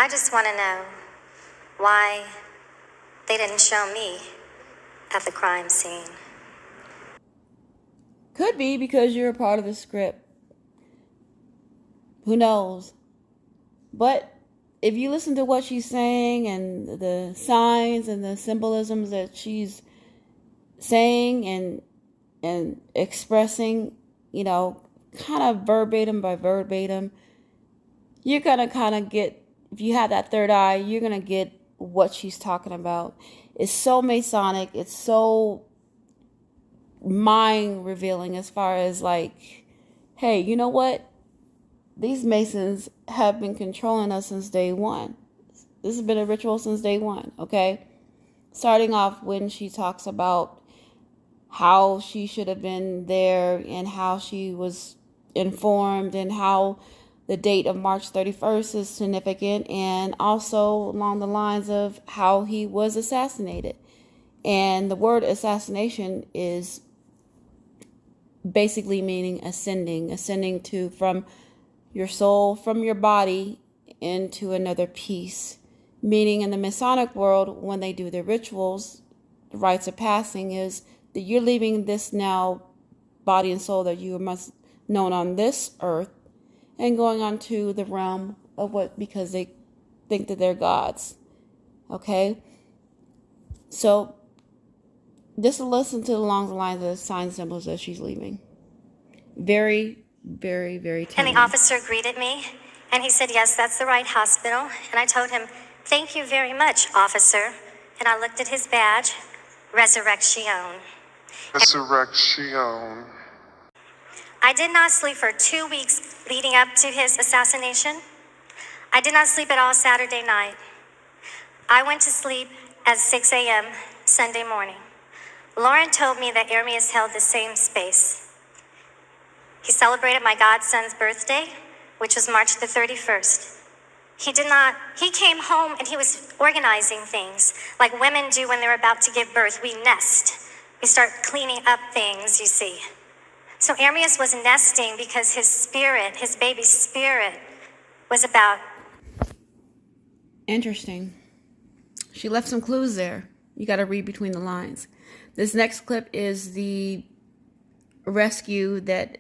I just want to know why they didn't show me at the crime scene. Could be because you're a part of the script. Who knows? But if you listen to what she's saying and the signs and the symbolisms that she's saying and expressing, kind of verbatim by verbatim, you're gonna kind of get, if you have that third eye, you're gonna get what she's talking about. It's so Masonic. It's so mind revealing as far as like, hey, you know what? These Masons have been controlling us since day one. This has been a ritual since day one, okay? Starting off when she talks about how she should have been there and how she was informed and how the date of March 31st is significant, and also along the lines of how he was assassinated. And the word assassination is basically meaning ascending to from your soul, from your body into another piece. Meaning in the Masonic world, when they do their rituals, the rites of passing is that you're leaving this now body and soul that you must known on this earth and going on to the realm of what, because they think that they're gods. Okay? So just listen to along the lines of the sign symbols that she's leaving. Very, very, very telling. And the officer greeted me, and he said, yes, that's the right hospital. And I told him, thank you very much, officer. And I looked at his badge, Resurrection. Resurrection. I did not sleep for 2 weeks leading up to his assassination. I did not sleep at all Saturday night. I went to sleep at 6 a.m. Sunday morning. Lauren told me that Ermias held the same space. He celebrated my godson's birthday, which was March the 31st. He came home and he was organizing things like women do when they're about to give birth. We nest. We start cleaning up things, you see. So Ermias was nesting because his spirit, his baby spirit, was about. Interesting. She left some clues there. You got to read between the lines. This next clip is the rescue that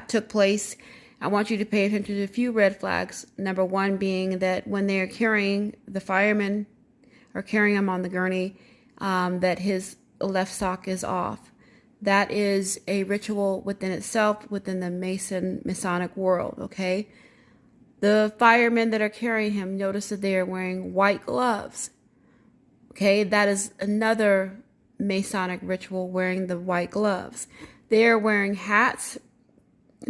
took place. I want you to pay attention to a few red flags. Number one being that when they're carrying, the firemen are carrying him on the gurney, that his left sock is off. That is a ritual within itself, within the Masonic world, okay? The firemen that are carrying him, notice that they are wearing white gloves. Okay, that is another Masonic ritual, wearing the white gloves. They are wearing hats,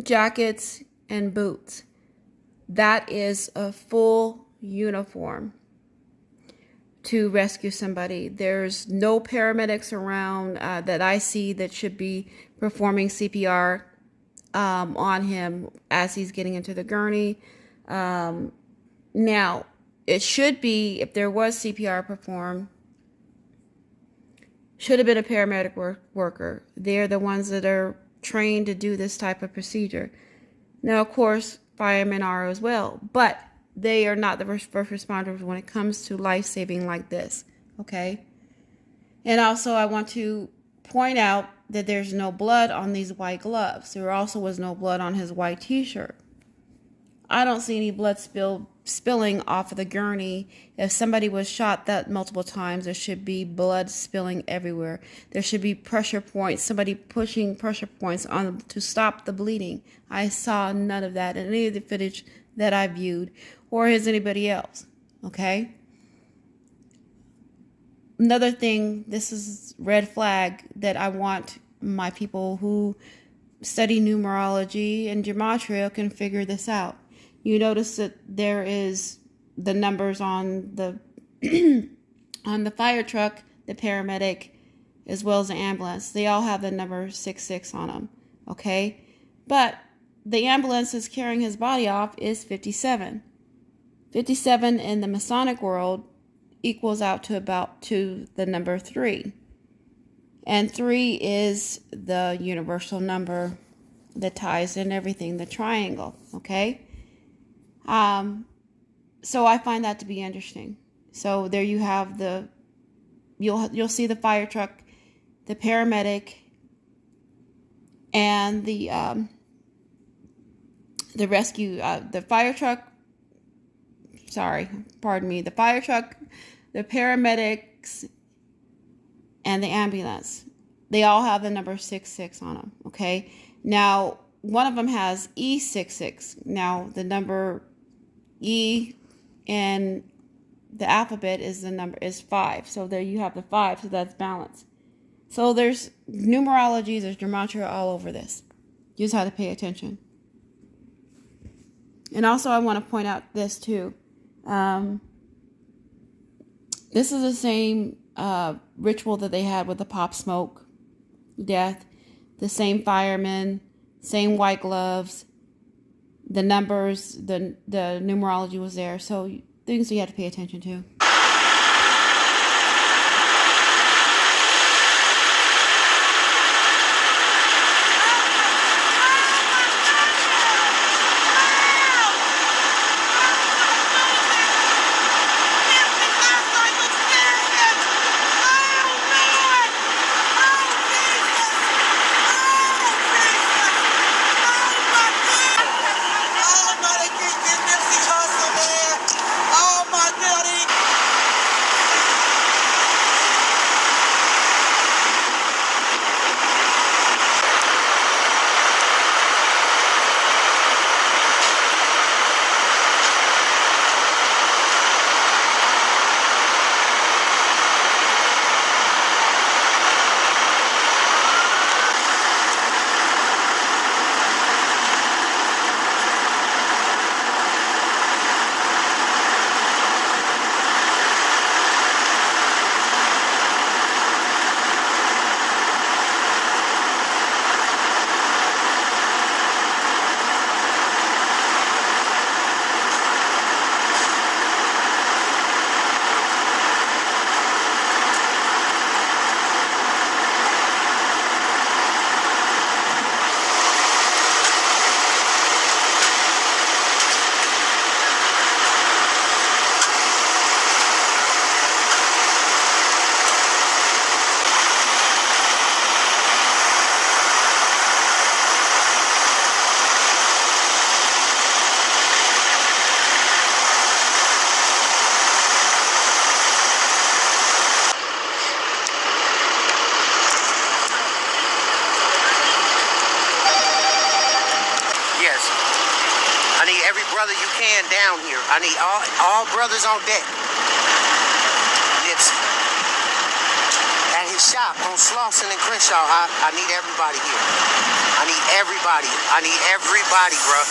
jackets, and boots. That is a full uniform to rescue somebody. There's no paramedics around that I see that should be performing CPR on him as he's getting into the gurney. Now, it should be, if there was CPR performed, should have been a paramedic worker. They're the ones that are trained to do this type of procedure. Now, of course, firemen are as well, but they are not the first responders when it comes to life-saving like this, okay? And also, I want to point out that there's no blood on these white gloves. There also was no blood on his white t-shirt. I don't see any blood spilling off of the gurney. If somebody was shot that multiple times, there should be blood spilling everywhere. There should be pressure points, somebody pushing pressure points on them to stop the bleeding. I saw none of that in any of the footage that I viewed, or has anybody else, okay? Another thing, this is red flag that I want my people who study numerology and gematria can figure this out. You notice that there is the numbers on the on the fire truck, the paramedic, as well as the ambulance. They all have the number 66 on them, okay? But the ambulance that's carrying his body off is 57. 57 in the Masonic world equals out to the number 3. And 3 is the universal number that ties in everything, the triangle, okay? So I find that to be interesting. So there you have you'll see the fire truck, the paramedic, and the rescue, the fire truck. Sorry, pardon me. The fire truck, the paramedics, and the ambulance. They all have the number 66 on them. Okay. Now one of them has E66. Now the number E in the alphabet is 5. So there you have the 5. So that's balance. So there's numerology, there's gematria all over this. You just have to pay attention. And also I want to point out this too. This is the same ritual that they had with the pop smoke death. The same firemen, same white gloves, the numbers, the numerology was there. So things you have to pay attention to. Brother you can down here. I need all brothers on deck. Nipsey. At his shop on Slauson and Crenshaw, I need everybody here. I need everybody. I need everybody, bro.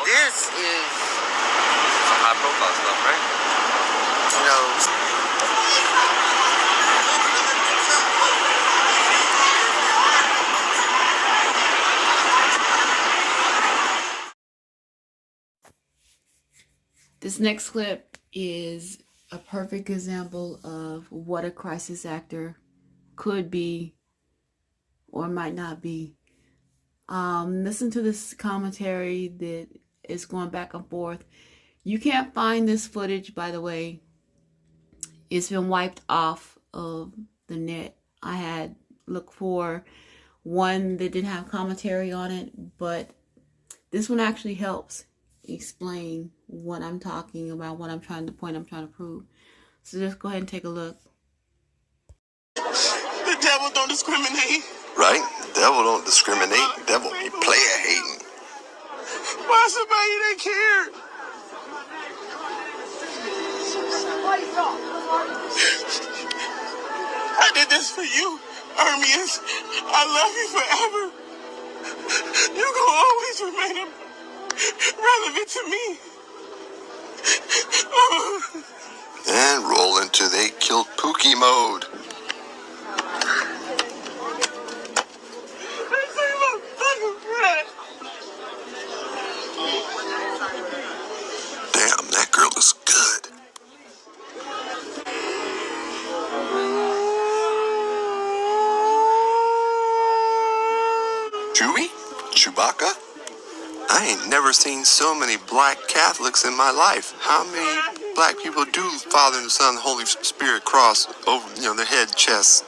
This is some high profile stuff, right? You know, this next clip is a perfect example of what a crisis actor could be or might not be. Listen to this commentary that is going back and forth. You can't find this footage, by the way. It's been wiped off of the net. I had looked for one that didn't have commentary on it, but this one actually helps explain what I'm talking about, what I'm trying to prove. So just go ahead and take a look. The devil devil don't discriminate. Right? The devil don't discriminate. The devil be player hating. Why somebody they care? I did this for you, Hermes. I love you forever. You gonna always remain relevant to me. And roll into they killed Pookie mode. Damn, that girl is good. Chewie? Chewbacca? I ain't never seen so many black Catholics in my life. How many black people do Father and Son, the Holy Spirit cross over, their head, chest?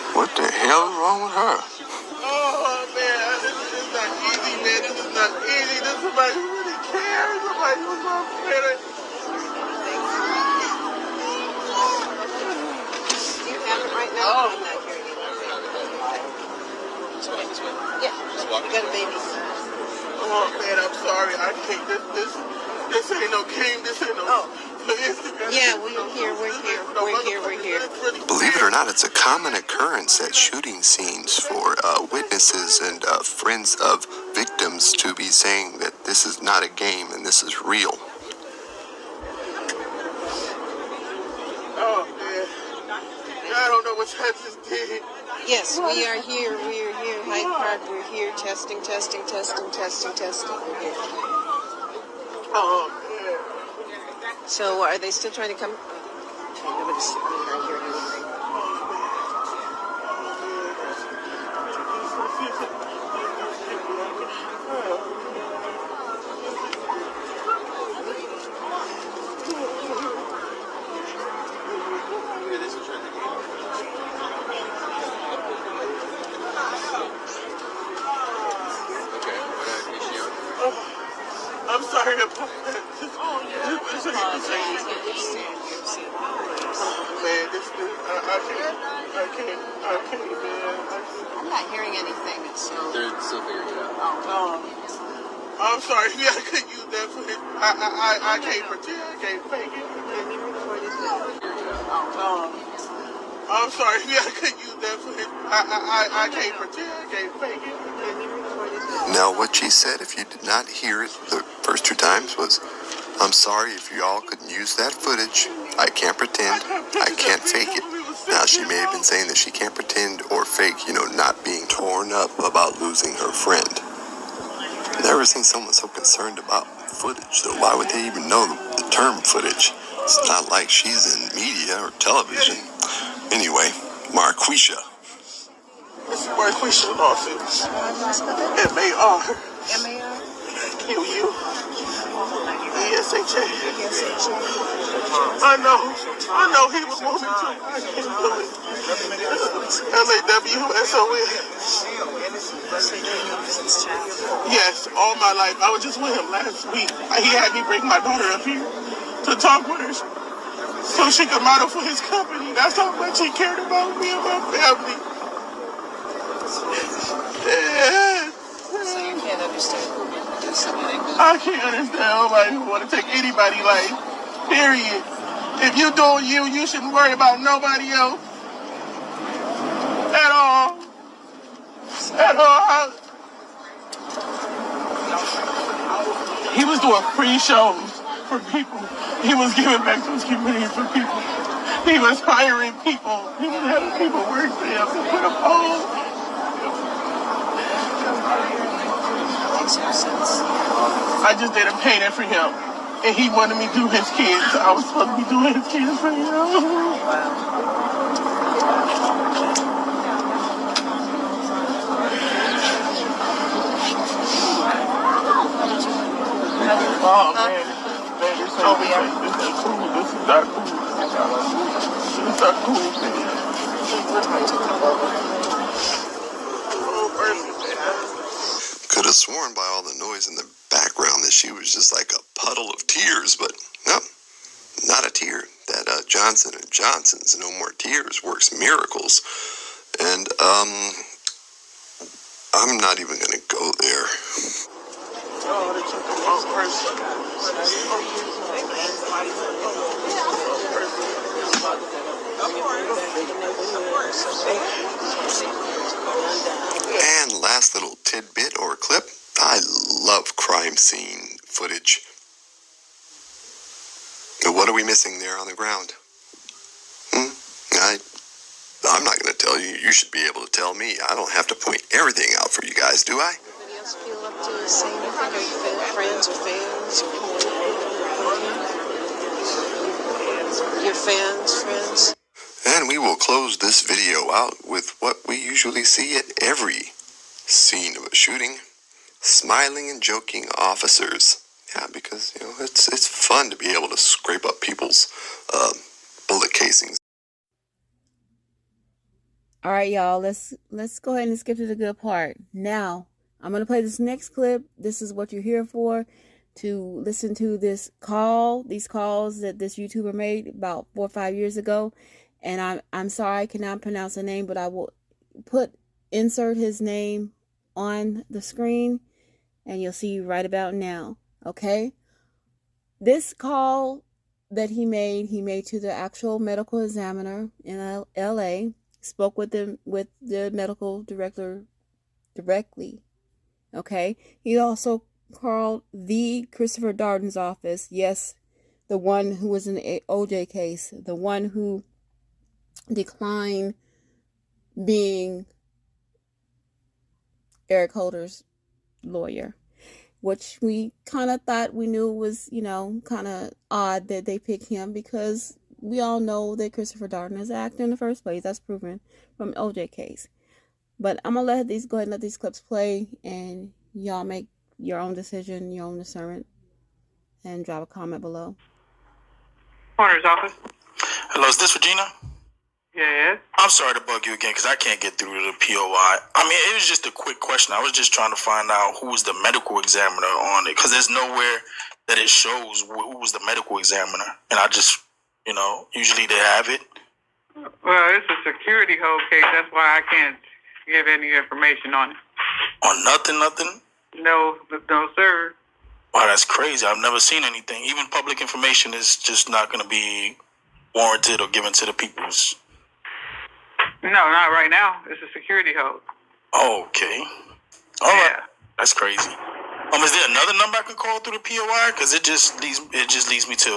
What the hell is wrong with her? Oh man, this is not easy, man. This is not easy. This is somebody who really cares. Somebody who's not better. You have it right now? Oh. I'm not hearing you. Yeah, you got a baby. Oh man, I'm sorry. I can't. This ain't no game. This ain't no. Yeah, we're here. Believe it or not, it's a common occurrence at shooting scenes for witnesses and friends of victims to be saying that this is not a game and this is real. Oh man, I don't know what Texas did. Yes, we are here. Hyde Park, we're here. Testing. Oh man. So are they still trying to come? Okay, nobody's not hearing anything. I'm sorry about that. Man, I can't, man. I'm not hearing anything, so... They're still figuring it out. I'm sorry. Yeah, I couldn't use that for it. I can't pretend. I can't fake it. I'm sorry. Yeah, I couldn't use that for it. I can't pretend. I can't fake it. Now, what she said, if you did not hear it the first two times, was, I'm sorry if you all couldn't use that footage. I can't pretend. I can't fake it. Now, she may have been saying that she can't pretend or fake, not being torn up about losing her friend. Never seen someone so concerned about footage, though. Why would they even know the term footage? It's not like she's in media or television. Anyway, Marquisha. This is Marquisha lawsuit. M-A-R. Q-U-E-S-H-A. I know he was want me to. I can't do it. L-A-W-S-O-N. Yes, all my life. I was just with him last week. He had me bring my daughter up here to talk with her so she could model for his company. That's how much he cared about me and my family. Yeah. So you can't understand who would do something like that? I can't understand nobody who want to take anybody's life. Period. If you doing you shouldn't worry about nobody else. At all. At all. He was doing free shows for people. He was giving back to his community for people. He was hiring people. He was having people work for him to put a pole. I just did a painting for him. And he wanted me to do his kids. I was supposed to be doing his kids for him. Oh, man. Man, this ain't cool. This is not cool. This is not cool, Could have sworn by all the noise in the background that she was just like a puddle of tears, but no, not a tear. That Johnson & Johnson's No More Tears works miracles. And, I'm not even gonna go there. And last little tidbit or clip, I love crime scene footage. But what are we missing there on the ground? I'm not going to tell you. You should be able to tell me. I don't have to point everything out for you guys, do I? Anybody else feel up to say anything? Are you friends or fans? Your friends? And we will close this video out with what we usually see at every scene of a shooting. Smiling and joking officers. Yeah, because, it's fun to be able to scrape up people's bullet casings. All right, y'all, let's go ahead and skip to the good part. Now, I'm going to play this next clip. This is what you're here for, to listen to these calls that this YouTuber made about 4 or 5 years ago. And I'm sorry I cannot pronounce the name, but I will insert his name on the screen, and you'll see right about now. Okay? This call that he made to the actual medical examiner in LA. Spoke with the medical director directly. Okay? He also called the Christopher Darden's office. Yes, the one who was in the OJ case. The one who declined being Eric Holder's lawyer. Which we kind of thought we knew was, kind of odd that they picked him, because we all know that Christopher Darden is an actor in the first place. That's proven from the OJ case. But I'm going to go ahead and let these clips play, and y'all make your own decision, your own discernment, and drop a comment below. Coroner's office. Hello, is this Regina? Yes. I'm sorry to bug you again because I can't get through to the POI. I mean, it was just a quick question. I was just trying to find out who was the medical examiner on it, because there's nowhere that it shows who was the medical examiner. And I just, usually they have it. Well, it's a security hold case. That's why I can't give any information on it. On nothing? No, sir. Wow, that's crazy. I've never seen anything. Even public information is just not going to be warranted or given to the people's. No, not right now. It's a security hold. Okay. All right. That's crazy. Is there another number I can call through the POI? Because it just leads me to.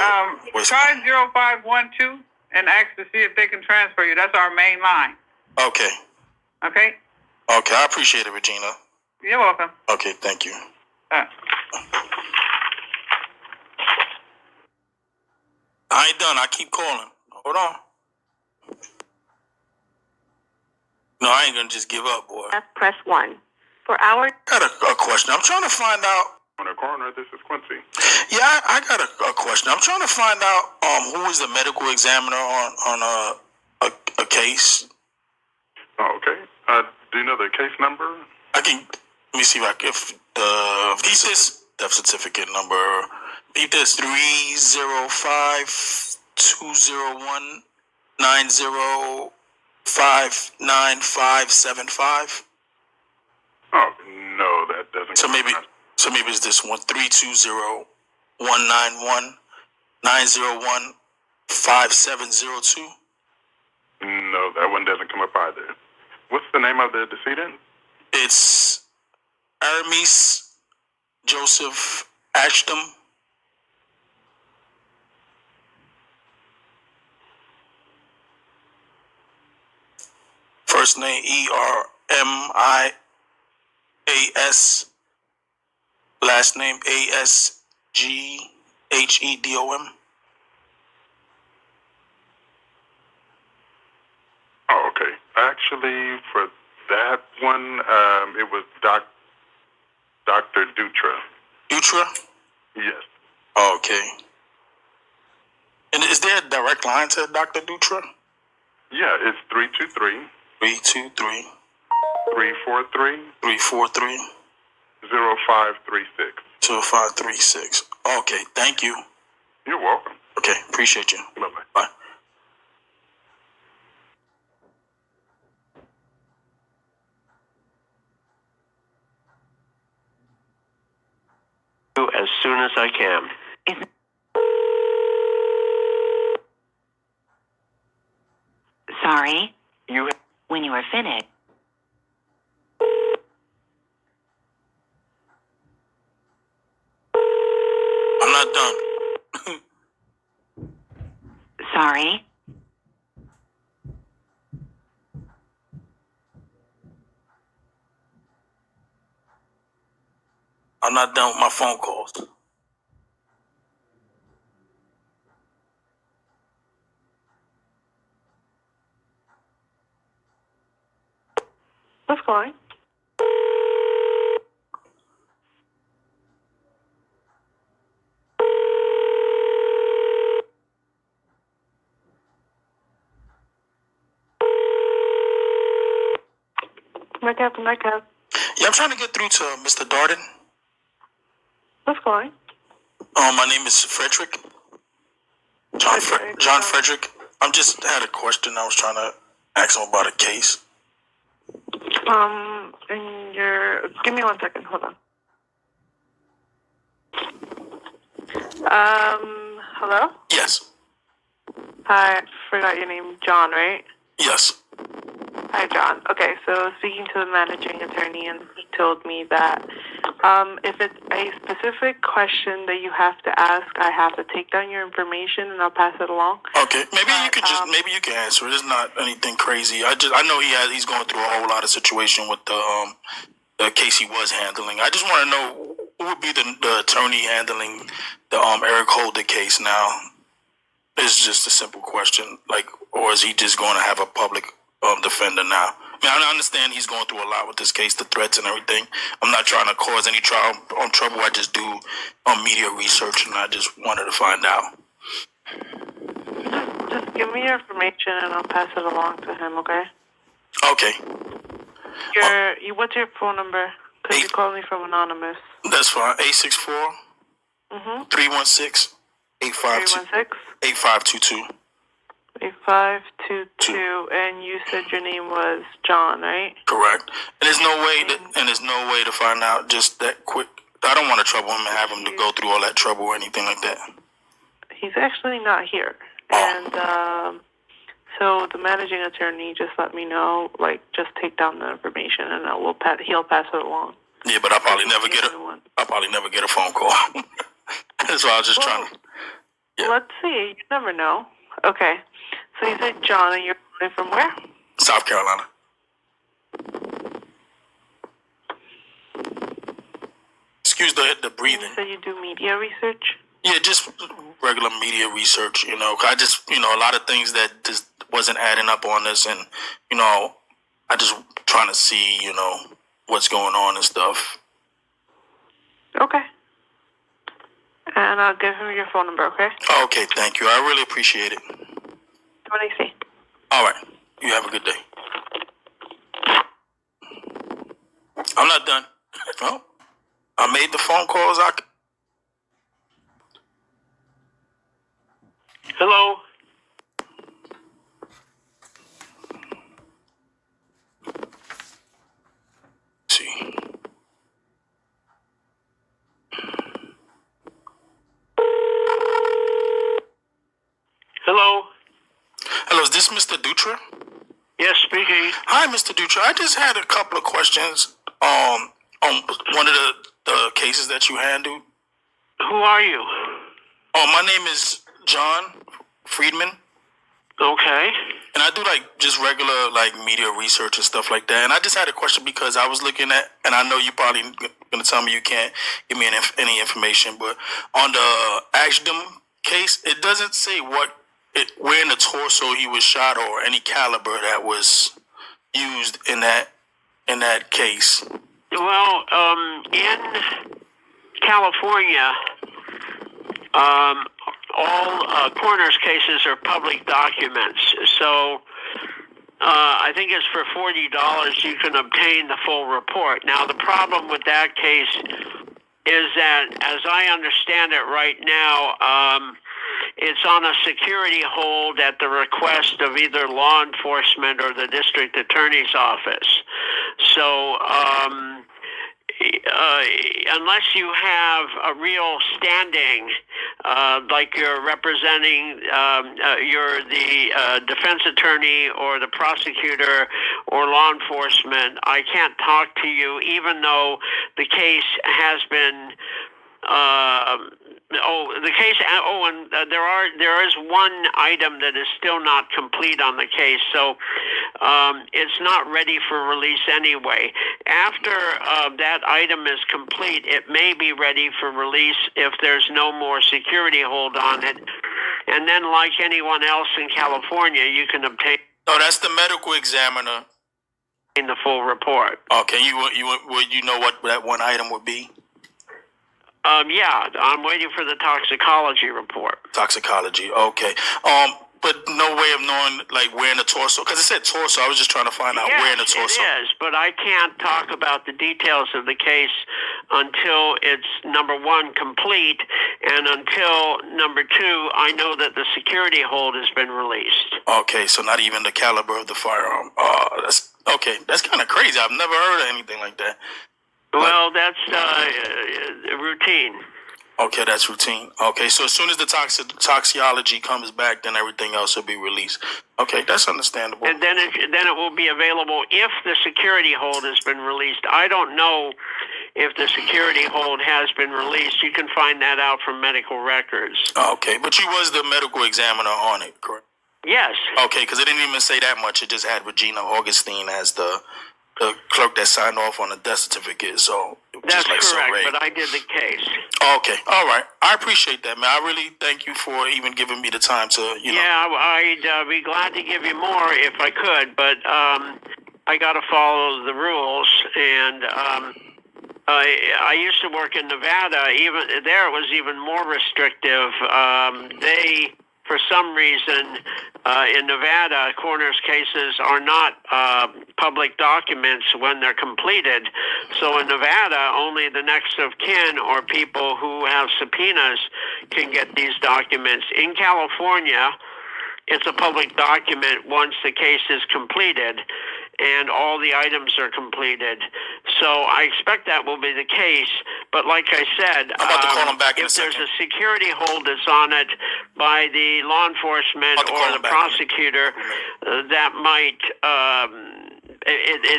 Try 0512 and ask to see if they can transfer you. That's our main line. Okay. Okay. Okay, I appreciate it, Regina. You're welcome. Okay, thank you. I ain't done. I keep calling. Hold on. No, I ain't gonna just give up, boy. Press 1. For our... I got a question. I'm trying to find out. On the coroner, this is Quincy. Yeah, I got a question. I'm trying to find out who is the medical examiner on a case. Oh, okay. Do you know the case number? Let me see if the death certificate number. Beat this 305-201-90-59575. Oh, no, that doesn't. So maybe it's this one 320-191-901-5702. No, that one doesn't come up either. What's the name of the decedent? It's Aramis Joseph Ashton. First name ERMIAS. Last name ASGHEDOM. Oh, okay. Actually, for that one, it was Dr. Dutra. Dutra? Yes. Okay. And is there a direct line to Dr. Dutra? Yeah, it's 323 323 343 343 0536. 0536. Okay, thank you. You're welcome. Okay, appreciate you. Bye-bye. Bye. As soon as I can. Sorry. You When you are finished. I'm not done. Sorry. I'm not done with my phone calls. What's going? Nightcap. Yeah, I'm trying to get through to Mr. Darden. What's going? My name is Frederick. John Frederick. I'm just had a question. I was trying to ask him about a case. And give me 1 second, hold on. Hello? Yes. Hi, I forgot your name, John, right? Yes. Hi, John. Okay, so speaking to the managing attorney, and he told me that if it's a specific question that you have to ask, I have to take down your information and I'll pass it along. Okay, maybe you can answer it. It's not anything crazy. I know he's going through a whole lot of situation with the case he was handling. I just want to know who would be the attorney handling the Eric Holder case now. It's just a simple question, like, or is he just going to have a public defender now? I mean, I understand he's going through a lot with this case, the threats and everything. I'm not trying to cause any trouble. I just do media research, and I just wanted to find out. Just give me your information and I'll pass it along to him, okay? Okay. What's your phone number? Because you called me from Anonymous. That's fine. 864 316 8522. 8522, and you said your name was John, right? Correct. And there's no way to find out just that quick. I don't want to trouble him and have him to go through all that trouble or anything like that. He's actually not here, and so the managing attorney just let me know, like, just take down the information and he'll pass it along. Yeah, but I'll probably never get a phone call. That's why I was just trying to. Yeah. Let's see. You never know. Okay. So you said John, and you're calling from where? South Carolina. Excuse the breathing. You said you do media research? Yeah, just regular media research, I just, a lot of things that just wasn't adding up on this, and, I just trying to see, what's going on and stuff. Okay. And I'll give him your phone number, okay? Okay, thank you. I really appreciate it. What do you see? All right. You have a good day. I'm not done. Well, I made the phone calls. Hello? See. Hello? Hello, is this Mr. Dutra? Yes, speaking. Hi, Mr. Dutra. I just had a couple of questions on one of the cases that you handled. Who are you? Oh, my name is John Friedman. Okay. And I do just regular media research and stuff like that. And I just had a question because I was looking at, and I know you probably gonna tell me you can't give me any information, but on the Ashdom case, it doesn't say where in the torso he was shot or any caliber that was used in that case. Well, in California, All coroner's cases are public documents. So I think it's for $40 you can obtain the full report. Now, the problem with that case is that, as I understand it right now, it's on a security hold at the request of either law enforcement or the district attorney's office. So unless you have a real standing, like you're representing, you're the defense attorney or the prosecutor or law enforcement, I can't talk to you, even though the case has been. There is one item that is still not complete on the case, so it's not ready for release anyway. After that item is complete, it may be ready for release if there's no more security hold on it, and then, like anyone else in California, you can obtain. Oh, that's the medical examiner. In the full report. Okay, you know what that one item would be? Yeah, I'm waiting for the toxicology report. Toxicology, okay. But no way of knowing, like, where in the torso, because it said torso. I was just trying to find out where in the torso. It is, but I can't talk about the details of the case until it's, number one, complete, and until, number two, I know that the security hold has been released. Okay, so not even the caliber of the firearm. That's okay. That's kind of crazy. I've never heard of anything like that. Well, that's routine. Okay, that's routine. Okay, so as soon as the toxicology comes back, then everything else will be released. Okay, that's understandable. And then it will be available if the security hold has been released. I don't know if the security hold has been released. You can find that out from medical records. Okay, but you was the medical examiner on it, correct? Yes. Okay, because it didn't even say that much. It just had Regina Augustine as the clerk that signed off on the death certificate, so it was that's just like correct, so but I did the case. Okay, all right. I appreciate that, man. I really thank you for even giving me the time to, you know. Yeah, I'd be glad to give you more if I could, but I got to follow the rules, and I used to work in Nevada. Even there, it was even more restrictive. They, for some reason, in Nevada, coroner's cases are not public documents when they're completed. So in Nevada, only the next of kin or people who have subpoenas can get these documents. In California, it's a public document once the case is completed and all the items are completed. So I expect that will be the case. But like I said, I'm about to call him back in if a there's second. a security hold that's on it by the law enforcement or the prosecutor, that might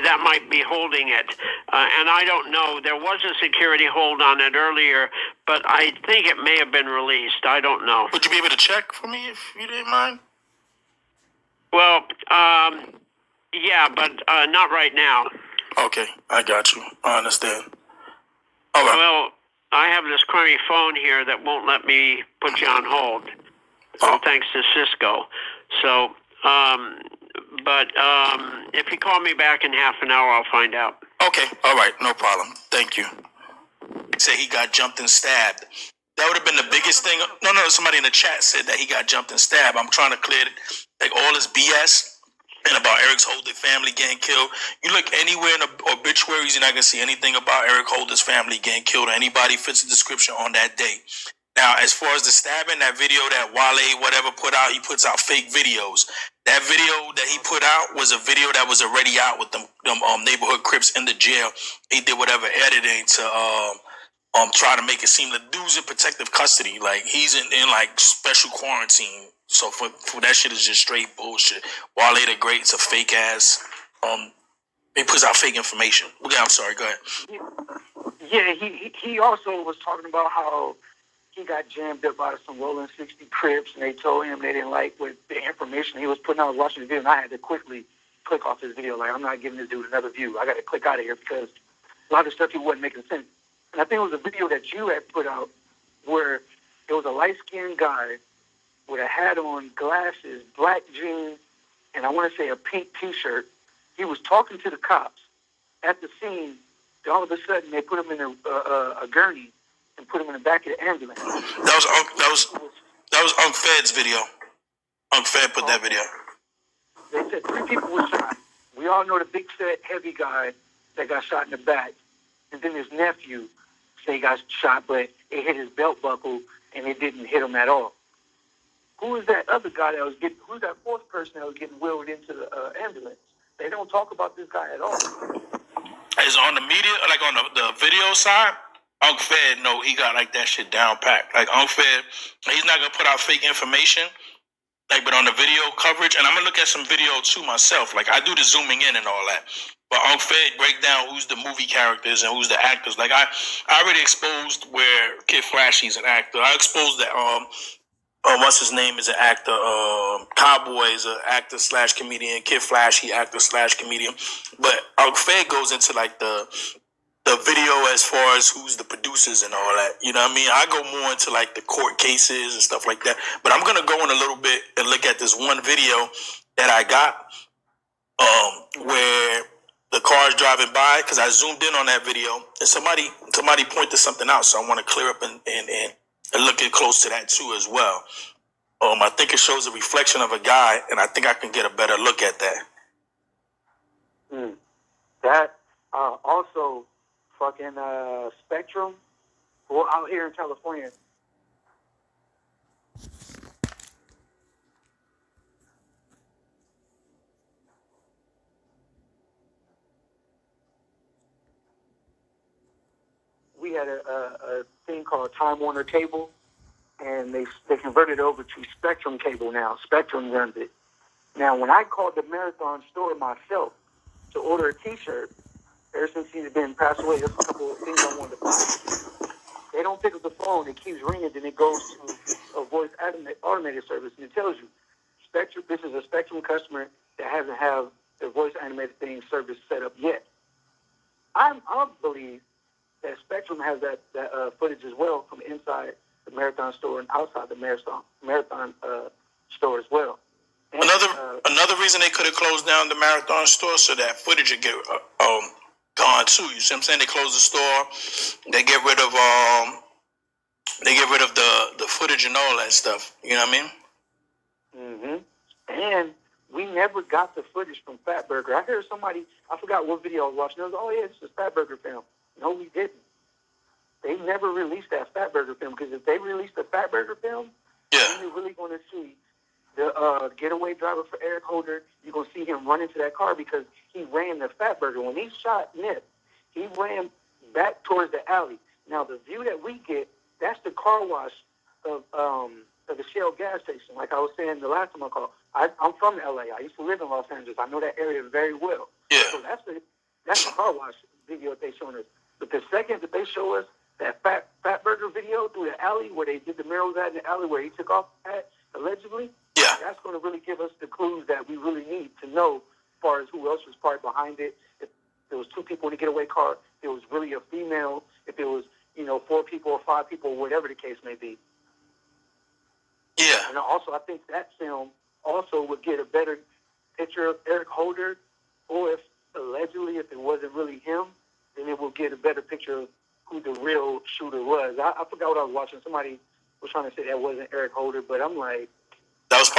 that might be holding it. And I don't know. There was a security hold on it earlier, but I think it may have been released. I don't know. Would you be able to check for me if you didn't mind? Well, yeah, but not right now. Okay, I got you. I understand. All right. Well, I have this crummy phone here that won't let me put you on hold. Thanks to Cisco. So, but if you call me back in half an hour, I'll find out. Okay, all right, no problem. Thank you. Say he got jumped and stabbed. That would have been the biggest thing. No, somebody in the chat said that he got jumped and stabbed. I'm trying to clear it, like all this BS and about Eric's Holder family getting killed. You look anywhere in the obituaries, you're not gonna see anything about Eric Holder's family getting killed or anybody fits the description on that day. Now, as far as the stabbing, that video that Wale whatever put out, he puts out fake videos. That video that he put out was a video that was already out with them neighborhood Crips in the jail. He did whatever editing to try to make it seem that dude's in protective custody, like he's in like special quarantine. So for that shit is just straight bullshit. Wale the Great's a fake ass. He puts out fake information. Okay, I'm sorry. Go ahead. Yeah, he also was talking about how he got jammed up by some Rolling 60 Crips, and they told him they didn't like what the information he was putting out. I was watching the video, and I had to quickly click off his video. Like, I'm not giving this dude another view. I got to click out of here because a lot of stuff he wasn't making sense. And I think it was a video that you had put out where it was a light-skinned guy with a hat on, glasses, black jeans, and I want to say a pink T-shirt. He was talking to the cops at the scene. All of a sudden, they put him in a gurney, and put him in the back of the ambulance. That was Unc Fed's video. Unc Fed put that video. They said 3 people were shot. We all know the big set heavy guy that got shot in the back, and then his nephew say he got shot, but it hit his belt buckle and it didn't hit him at all. Who is that other guy that was getting? Who's that 4th person that was getting wheeled into the ambulance? They don't talk about this guy at all. Is on the media, like on the video side, Unc Fed, no, he got like that shit down packed. Like Unc Fed, he's not gonna put out fake information. Like, but on the video coverage, and I'm gonna look at some video too myself. Like I do the zooming in and all that. But Unc Fed break down who's the movie characters and who's the actors. Like I already exposed where Kid Flashy's an actor. I exposed that what's his name is an actor. Cowboy is an actor / comedian. Kid Flashy actor / comedian. But Unc Fed goes into like the video as far as who's the producers and all that. You know what I mean? I go more into like the court cases and stuff like that. But I'm gonna go in a little bit and look at this one video that I got where the car's driving by, because I zoomed in on that video and somebody pointed something out, so I want to clear up and look at close to that too as well. I think it shows a reflection of a guy, and I think I can get a better look at that. That also fucking Spectrum, well, out here in California. We had a thing called Time Warner Cable, and they converted it over to Spectrum Cable now. Spectrum runs it. Now, when I called the Marathon store myself to order a T-shirt, ever since he's been passed away, there's a couple of things I wanted to buy. They don't pick up the phone. It keeps ringing, then it goes to a voice automated service, and it tells you, Spectrum. This is a Spectrum customer that hasn't have the voice animated thing service set up yet. I believe that Spectrum has that footage as well from inside the Marathon store and outside the Marathon store as well. And, another reason they could have closed down the Marathon store so that footage would get gone too. You see what I'm saying? They close the store. They get rid of the footage and all that stuff. You know what I mean? And we never got the footage from Fatburger. I heard somebody, I forgot what video I was watching. It was, oh yeah, it's a Fatburger film. No, we didn't. They never released that Fatburger film, because if they released the Fatburger film, then you're really going to see the getaway driver for Eric Holder. You're going to see him run into that car because he ran the Fatburger. When he shot Nip, he ran back towards the alley. Now, the view that we get, that's the car wash of the Shell gas station. Like I was saying the last time I called, I'm from L.A. I used to live in Los Angeles. I know that area very well. Yeah. So that's the car wash video that they showing us. But the second that they show us that Fatburger video through the alley where they did the murals at in the alley where he took off at, allegedly, that's going to really give us the clues that we really need to know as far as who else was part behind it. If there was 2 people in the getaway car, if it was really a female, if it was, 4 people or 5 people, whatever the case may be. Yeah. And also, I think that film also would get a better picture of Eric Holder, or if it wasn't really him, then it will get a better picture of who the real shooter was. I forgot what I was watching. Somebody was trying to say that wasn't Eric Holder, but I'm like, that was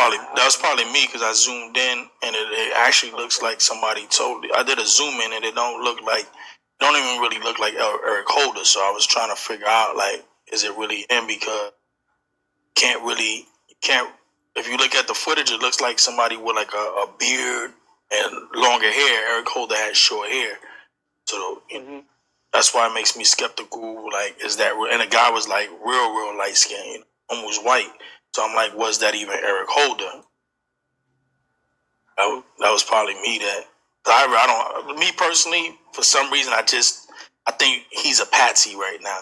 probably me, because I zoomed in and it actually looks like somebody totally. I did a zoom in and it don't even really look like Eric Holder. So I was trying to figure out, like, is it really him? Because if you look at the footage, it looks like somebody with like a beard and longer hair. Eric Holder had short hair. So that's why it makes me skeptical. Like, is that real? And the guy was like real light skinned, almost white. So I'm like, was that even Eric Holder? That was probably me. Me personally, for some reason, I think he's a patsy right now,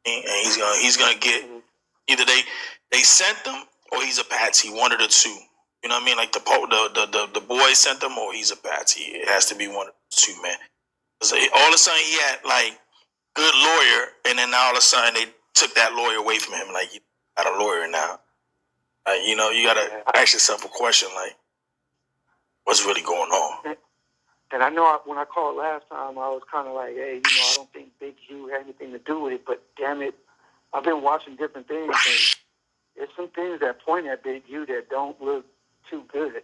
and he's gonna get either they sent him or he's a patsy, one of the two. You know what I mean? Like the boy sent him or he's a patsy. It has to be one of the two, man. So all of a sudden he had like good lawyer, and then all of a sudden they took that lawyer away from him. Like, you got a lawyer now. You gotta ask yourself a question, like, what's really going on? And I know when I called last time, I was kind of like, hey, I don't think Big U had anything to do with it, but damn it, I've been watching different things, and there's some things that point at Big U that don't look too good.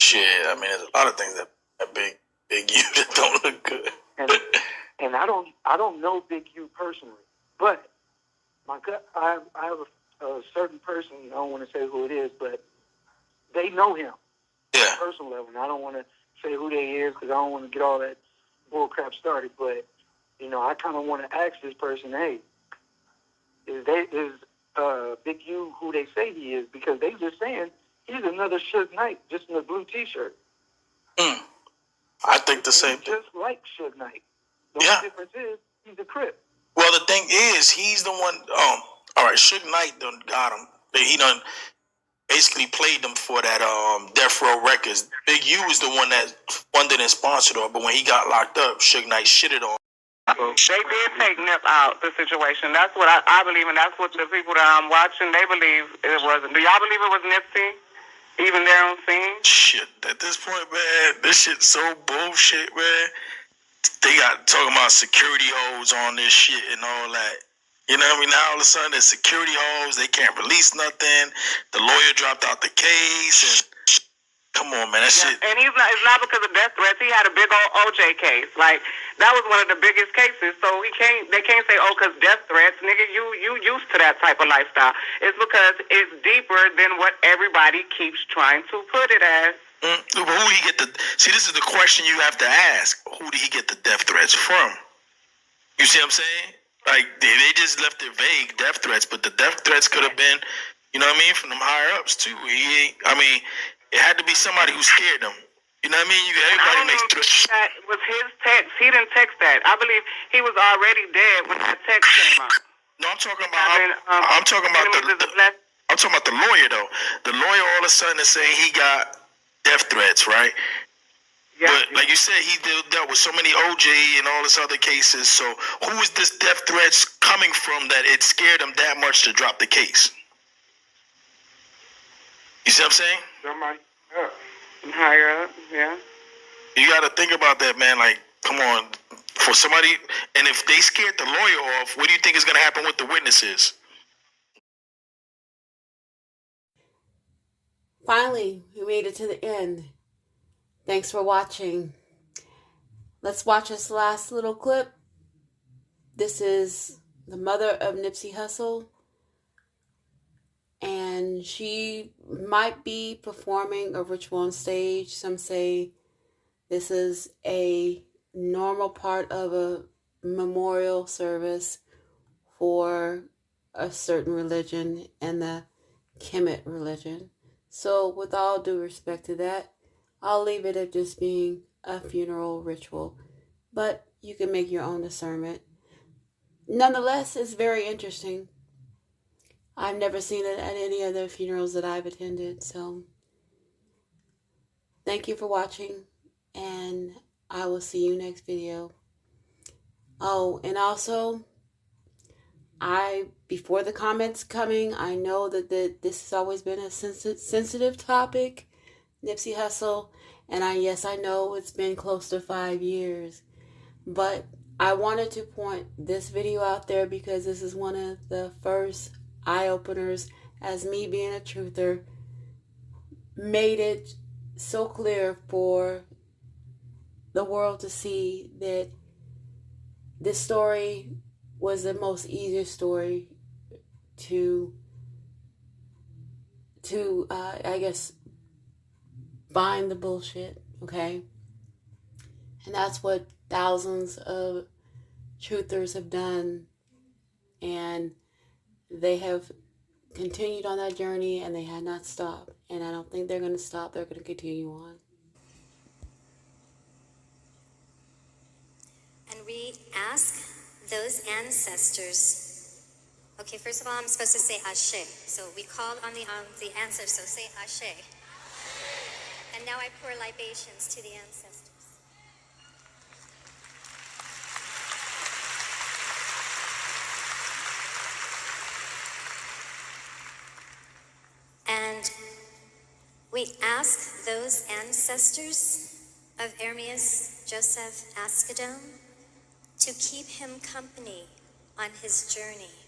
Shit, I mean, there's a lot of things that big U that don't look good. And I don't know Big U personally, but I have a certain person. I don't want to say who it is, but they know him on a personal level. And I don't want to say who they is because I don't want to get all that bull crap started. But I kind of want to ask this person, hey, is Big U who they say he is? Because they just saying he's another Suge Knight, just in a blue T-shirt. I think the same thing. Just like Suge Knight. The only difference is he's a Crip. Well, the thing is, he's the one. All right, Suge Knight done got him. He done basically played them for that Death Row Records. Big U is the one that funded and sponsored him. But when he got locked up, Suge Knight shitted on him. They did take Nip out the situation. That's what I believe, and that's what the people that I'm watching, they believe it wasn't. Do y'all believe it was Nipsey? Even there on scene? Shit, at this point, man, this shit's so bullshit, man. They got talking about security holes on this shit and all that. You know what I mean? Now all of a sudden there's security holes. They can't release nothing. The lawyer dropped out the case. And come on, man, that shit. And it's not because of death threats. He had a big old OJ case. Like, that was one of the biggest cases. So they can't say, oh, because death threats, nigga, you used to that type of lifestyle. It's because it's deeper than what everybody keeps trying to put it as. Who did he get see, this is the question you have to ask. Who did he get the death threats from? You see what I'm saying? Like, they just left it vague, death threats, but the death threats could have been, you know what I mean, from them higher ups too. It had to be somebody who scared them. You know what I mean? Everybody makes threats. That was his text. He didn't text that. I believe he was already dead when that text came out. No, I'm talking about. I'm talking about the lawyer though. The lawyer all of a sudden is saying he got death threats, right? Yeah. But like you said, he dealt with so many OJ and all this other cases. So who is this death threats coming from that it scared him that much to drop the case? You see what I'm saying? Somebody higher up, yeah. You got to think about that, man. Like, come on, for somebody, and if they scared the lawyer off, what do you think is going to happen with the witnesses? Finally, we made it to the end. Thanks for watching. Let's watch this last little clip. This is the mother of Nipsey Hussle. And she might be performing a ritual on stage. Some say this is a normal part of a memorial service for a certain religion and the Kemet religion. So with all due respect to that, I'll leave it at just being a funeral ritual. But you can make your own discernment. Nonetheless, it's very interesting. I've never seen it at any of the funerals that I've attended. So thank you for watching. And I will see you next video. Oh, and also, before the comments coming, I know that this has always been a sensitive topic, Nipsey Hussle, and I know it's been close to 5 years, but I wanted to point this video out there because this is one of the first eye-openers, as me being a truther, made it so clear for the world to see that this story was the most easiest story to I guess, find the bullshit, okay? And that's what thousands of truthers have done, and they have continued on that journey, and they had not stopped. And I don't think they're going to stop. They're going to continue on. And we ask those ancestors. Okay, first of all, I'm supposed to say Ashe. So we called on the ancestors, so say Ashe. And now I pour libations to the ancestors. And we ask those ancestors of Ermias Joseph Ascadome to keep him company on his journey.